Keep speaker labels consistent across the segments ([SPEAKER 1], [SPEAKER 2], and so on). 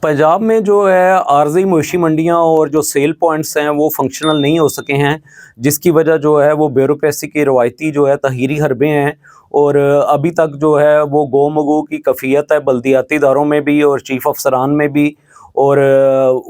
[SPEAKER 1] पंजाब में जो है आरज़ी मवेशी मंडियाँ और जो सेल पॉइंट्स हैं वो फंक्शनल नहीं हो सके हैं, जिसकी वजह जो है वो ब्यूरोक्रेसी की रवायती जो है तहीरी हरबे हैं। और अभी तक जो है वो गौ मगू की कफ़ियत है बल्दियाती इदारों में भी और चीफ़ अफसरान में भी। और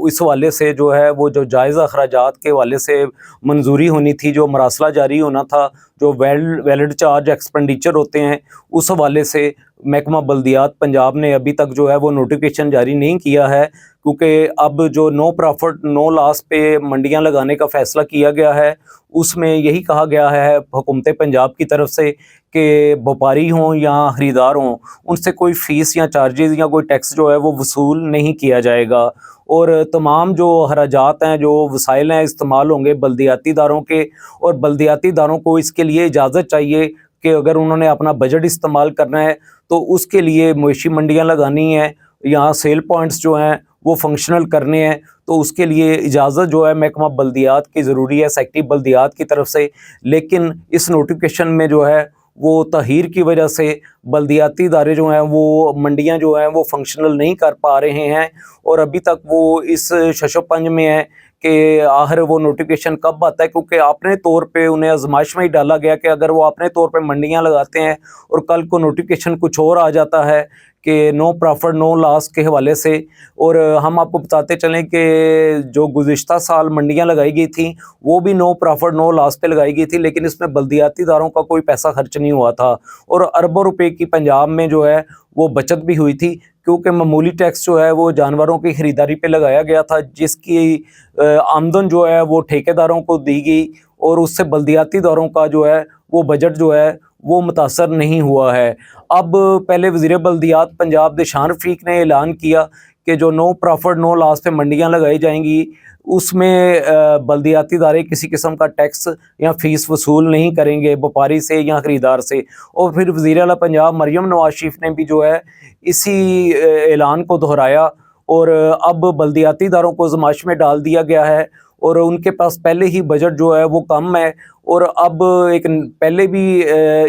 [SPEAKER 1] इस हवाले से जो है वो जो जायज़ अखराजात के हवाले से मंजूरी होनी थी, जो मरासला जारी होना था, जो वैलिड चार्ज एक्सपेंडिचर होते हैं, उस हवाले से महकमा बल्दियात पंजाब ने अभी तक जो है वो नोटिफिकेशन जारी नहीं किया है, क्योंकि अब जो नो प्रॉफिट नो लॉस पे मंडियां लगाने का फ़ैसला किया गया है, उसमें यही कहा गया है हुकूमत पंजाब की तरफ से कि व्यापारी हों या ख़रीदार हों, उनसे कोई फ़ीस या चार्जेज़ या कोई टैक्स जो है वो वसूल नहीं किया जाएगा। और तमाम जो खराजात हैं, जो वसाइल हैं, इस्तेमाल होंगे बल्दियाती इदारों के। और बल्दियाती इदारों को इसके लिए इजाज़त चाहिए कि अगर उन्होंने अपना बजट इस्तेमाल करना है तो उसके लिए मवेशी मंडियाँ लगानी है, यहाँ सेल पॉइंट्स जो हैं वो फंक्शनल करने हैं, तो उसके लिए इजाज़त जो है महकमा बल्दियात की ज़रूरी है, सेक्रेटरी बल्दियात की तरफ से। लेकिन इस नोटिफिकेशन में जो है वो तहीर की वजह से बल्दियाती इदारे जो हैं वो मंडियाँ जो हैं वो फंक्शनल नहीं कर पा रहे हैं। और अभी तक वो इस शशोपंज में है कि आखिर वो नोटिफिकेशन कब आता है, क्योंकि अपने तौर पे उन्हें आजमाइश में ही डाला गया कि अगर वो अपने तौर पे मंडियां लगाते हैं और कल को नोटिफिकेशन कुछ और आ जाता है कि नो प्रॉफिट नो लॉस के हवाले से। और हम आपको बताते चलें कि जो गुज़िश्ता साल मंडियां लगाई गई थी वो भी नो प्रॉफिट नो लॉस पे लगाई गई थी, लेकिन इसमें बल्दियाती इदारों का कोई पैसा खर्च नहीं हुआ था और अरबों रुपए की पंजाब में जो है वो बचत भी हुई थी, क्योंकि मामूली टैक्स जो है वो जानवरों की ख़रीदारी पे लगाया गया था, जिसकी आमदन जो है वो ठेकेदारों को दी गई और उससे बल्दियाती इदारों का जो है वो बजट जो है वो मुतासर नहीं हुआ है। अब पहले वज़ीर बल्दियात पंजाब दिशान रफ़ीक ने ऐलान किया कि जो नो प्रॉफिट नो लॉस पे मंडियाँ लगाई जाएंगी उसमें बल्दियाती इदारे किसी किस्म का टैक्स या फ़ीस वसूल नहीं करेंगे व्यापारी से या ख़रीदार से। और फिर वज़ीर आला पंजाब मरियम नवाज़ शरीफ ने भी जो है इसी ऐलान को दोहराया और अब बल्दियाती इदारों को आज़माइश में डाल दिया गया है और उनके पास पहले ही बजट जो है वो कम है। और अब एक पहले भी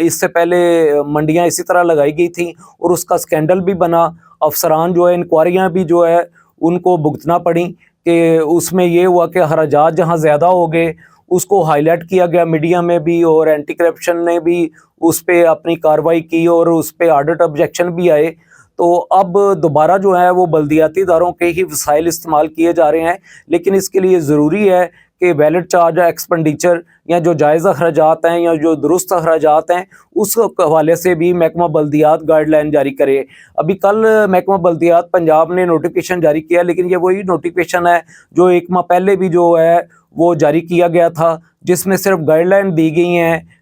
[SPEAKER 1] इससे पहले मंडियां इसी तरह लगाई गई थी और उसका स्कैंडल भी बना, अफसरान जो है इंक्वायरियां भी जो है उनको भुगतना पड़ी कि उसमें ये हुआ कि खराजात जहां ज़्यादा हो गए उसको हाईलाइट किया गया मीडिया में भी और एंटी करप्शन ने भी उस पर अपनी कार्रवाई की और उस पर ऑडिट ऑब्जेक्शन भी आए। तो अब दोबारा जो है वो बल्दियाती इदारों के ही वसाइल इस्तेमाल किए जा रहे हैं, लेकिन इसके लिए ज़रूरी है कि वैलिड चार्ज एक्सपेंडिचर या जो जायज़ अखराजात हैं या जो दुरुस्त अखराजात हैं उस हवाले से भी महकमा बल्दियात गाइडलाइन जारी करे। अभी कल महकमा बल्दियात पंजाब ने नोटिफिकेशन जारी किया, लेकिन ये वही नोटिफिकेशन है जो एक माह पहले भी जो है वो जारी किया गया था, जिसमें सिर्फ गाइडलाइन दी गई हैं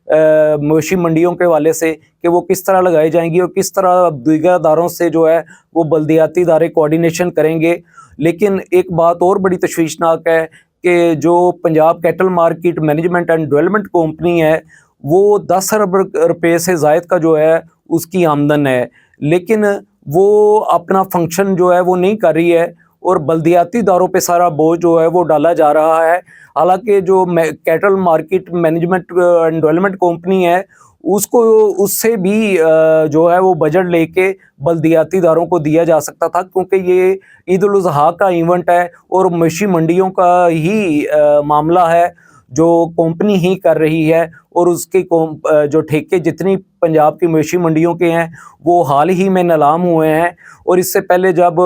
[SPEAKER 1] मवेशी मंडियों के हवाले से कि वो किस तरह लगाई जाएंगी और किस तरह दीगर इदारों से जो है वो बल्दियाती इदारे कोऑर्डिनेशन करेंगे। लेकिन एक बात और बड़ी तशवीशनाक है कि जो Punjab cattle market management and development company है वो 10 अरब रुपये से ज़ायद का जो है उसकी आमदन है, लेकिन वो अपना फंक्शन जो है वो नहीं कर रही है और बल्दियाती इदारों पे सारा बोझ जो है वो डाला जा रहा है। हालांकि जो cattle market management and development company है उसको उससे भी जो है वो बजट लेके बल्दियाती इदारों को दिया जा सकता था, क्योंकि ये ईद उल अज़हा का इवेंट है और मवेशी मंडियों का ही मामला है जो कंपनी ही कर रही है। और उसके जो ठेके जितनी पंजाब की मवेशी मंडियों के हैं वो हाल ही में नीलाम हुए हैं। और इससे पहले जब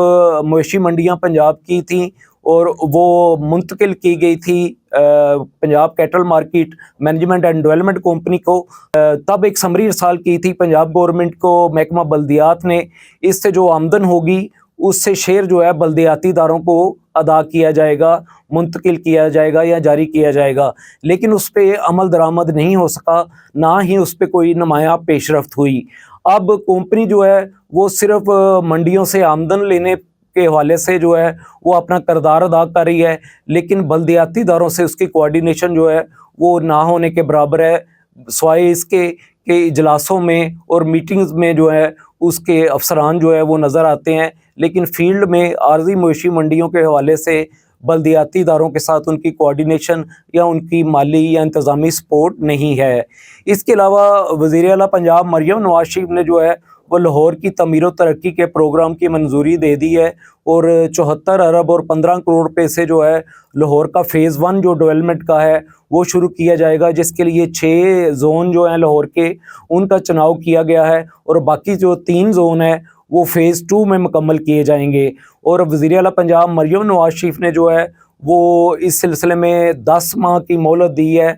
[SPEAKER 1] मवेशी मंडियां पंजाब की थी और वो मुंतकिल की गई थी Punjab cattle market management and development company को, तब एक समरी इरसाल की थी पंजाब गवर्नमेंट को महकमा बल्दियात ने। इससे जो आमदन होगी उससे शेयर जो है बल्दियाती इदारों को अदा किया जाएगा, मुंतकिल किया जाएगा या जारी किया जाएगा, लेकिन उस पर अमल दरामद नहीं हो सका, ना ही उस पर कोई नुमाया पेशरफ्त हुई। अब कंपनी जो है वो सिर्फ मंडियों से आमदन लेने के हवाले से जो है वो अपना किरदार अदा कर रही है, लेकिन बल्दियाती इदारों से उसकी कोऑर्डिनेशन जो है वो ना होने के बराबर है। सवाए इसके कि इजलासों में और मीटिंग्स में जो है उसके अफसरान जो है वो नज़र आते हैं, लेकिन फील्ड में आर्जी मवेशी मंडियों के हवाले से बल्दियाती इदारों के साथ उनकी कोऑर्डिनेशन या उनकी माली या इंतज़ामी सपोर्ट नहीं है। इसके अलावा वज़ीर आला पंजाब मरियम नवाज़ शरीफ ने जो है वो लाहौर की तमीर व तरक्की के प्रोग्राम की मंजूरी दे दी है और 74 अरब और 15 करोड़ रुपए से जो है लाहौर का फ़ेज़ 1 जो डेवलपमेंट का है वो शुरू किया जाएगा, जिसके लिए 6 जोन जो हैं लाहौर के उनका चुनाव किया गया है और बाकी जो 3 जोन है वो फ़ेज़ 2 में मुकम्मल किए जाएंगे। और वज़ीर आला पंजाब मरियम नवाज़ शरीफ ने जो है वो इस सिलसिले में 10 माह की मोहलत दी है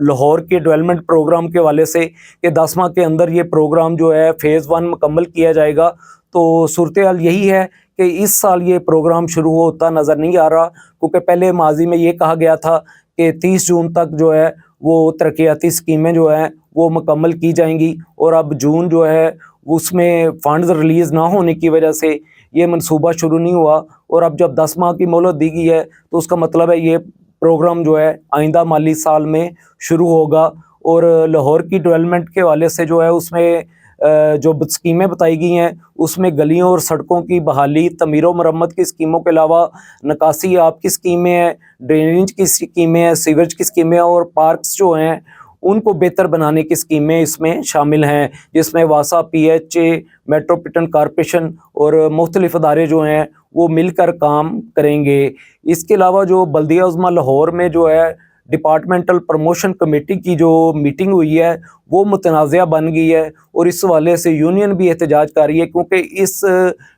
[SPEAKER 1] लाहौर के डेवलपमेंट प्रोग्राम के हवाले से कि 10 माह के अंदर ये प्रोग्राम जो है फ़ेज़ 1 मुकम्मल किया जाएगा। तो सूरत हाल यही है कि इस साल ये प्रोग्राम शुरू होता नज़र नहीं आ रहा, क्योंकि पहले माजी में ये कहा गया था कि 30 जून तक जो है वो तरक्याती स्कीमें जो हैं वो मुकम्मल की जाएंगी, और अब जून जो है उसमें फ़ंड्स रिलीज़ ना होने की वजह से ये मंसूबा शुरू नहीं हुआ। और अब जब 10 माह की मोहलत दी गई है तो उसका मतलब है ये प्रोग्राम जो है आइंदा माली साल में शुरू होगा। और लाहौर की डेवलपमेंट के हवाले से जो है उसमें जो स्कीमें बताई गई हैं उसमें गलियों और सड़कों की बहाली, तमीर व मरम्मत की स्कीमों के अलावा निकासी आब की स्कीमें हैं, ड्रेनेज की स्कीमें हैं, सीवरेज की स्कीमें हैं और पार्क्स जो हैं उनको बेहतर बनाने की स्कीमें इसमें शामिल हैं, जिसमें वासा, PHA, मेट्रोपॉलिटन कॉरपोरेशन और मुख्तलिफ अदारे जो हैं वो मिलकर काम करेंगे। इसके अलावा जो बल्दिया उज़्मा लाहौर में जो है डिपार्टमेंटल प्रमोशन कमेटी की जो मीटिंग हुई है वो मुतनाज़ा बन गई है और इस हवाले से यूनियन भी एहतजाज कर रही है, क्योंकि इस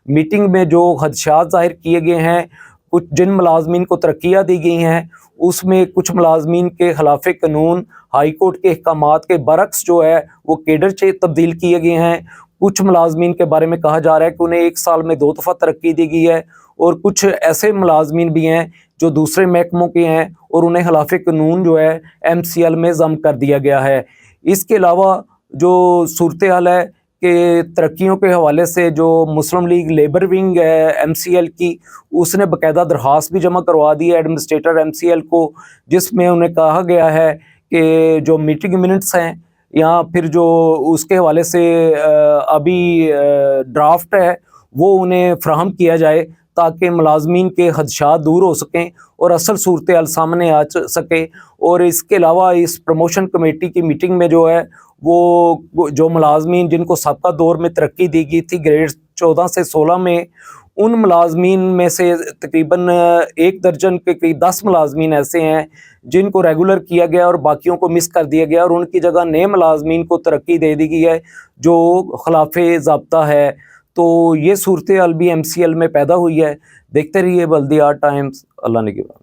[SPEAKER 1] मीटिंग में जो खदशात ज़ाहिर किए गए हैं, कुछ जिन मुलाजमीन को तरक्कियाँ दी गई हैं उसमें कुछ मुलाजमीन के खिलाफ कानून हाई कोर्ट के अहकामात के बरक्स जो है वो केडर से तब्दील किए गए हैं। कुछ मुलाजमीन के बारे में कहा जा रहा है कि उन्हें 1 साल में 2 दफ़ा तरक्की दी गई है, और कुछ ऐसे मुलाजमीन भी हैं जो दूसरे महकमों के हैं और उन्हें खिलाफ कानून जो है MCL में ज़म कर दिया गया है। इसके अलावा जो सूरत हाल है कि तरक्कियों के हवाले से जो मुस्लिम लीग लेबर विंग है MCL की, उसने बाकायदा दरख्वास्त भी जमा करवा दी है एडमिनिस्ट्रेटर MCL को, जिसमें उन्हें कहा गया है कि जो मीटिंग मिनट्स हैं या फिर जो उसके हवाले से अभी ड्राफ्ट है वो उन्हें फ़राहम किया जाए ताकि मुलाजमीन के खदशात दूर हो सकें और असल सूरत हाल सामने आ सके। और इसके अलावा इस प्रमोशन कमेटी की मीटिंग में जो है वो जो मुलाजमीन जिनको सबका दौर में तरक्की दी गई थी ग्रेड 14 से 16 में, उन मुलाजमीन में से तकरीबन 1 दर्जन के करीब 10 मुलाजमीन ऐसे हैं जिनको रेगुलर किया गया और बाकियों को मिस कर दिया गया और उनकी जगह नए मुलाजमीन को तरक्की दे दी गई है जो खिलाफ़े ज़ाब्ता है। तो ये सूरत हाल भी MCL में पैदा हुई है। देखते रहिए बल्दिया टाइम्स। अल्लाह ने की बात।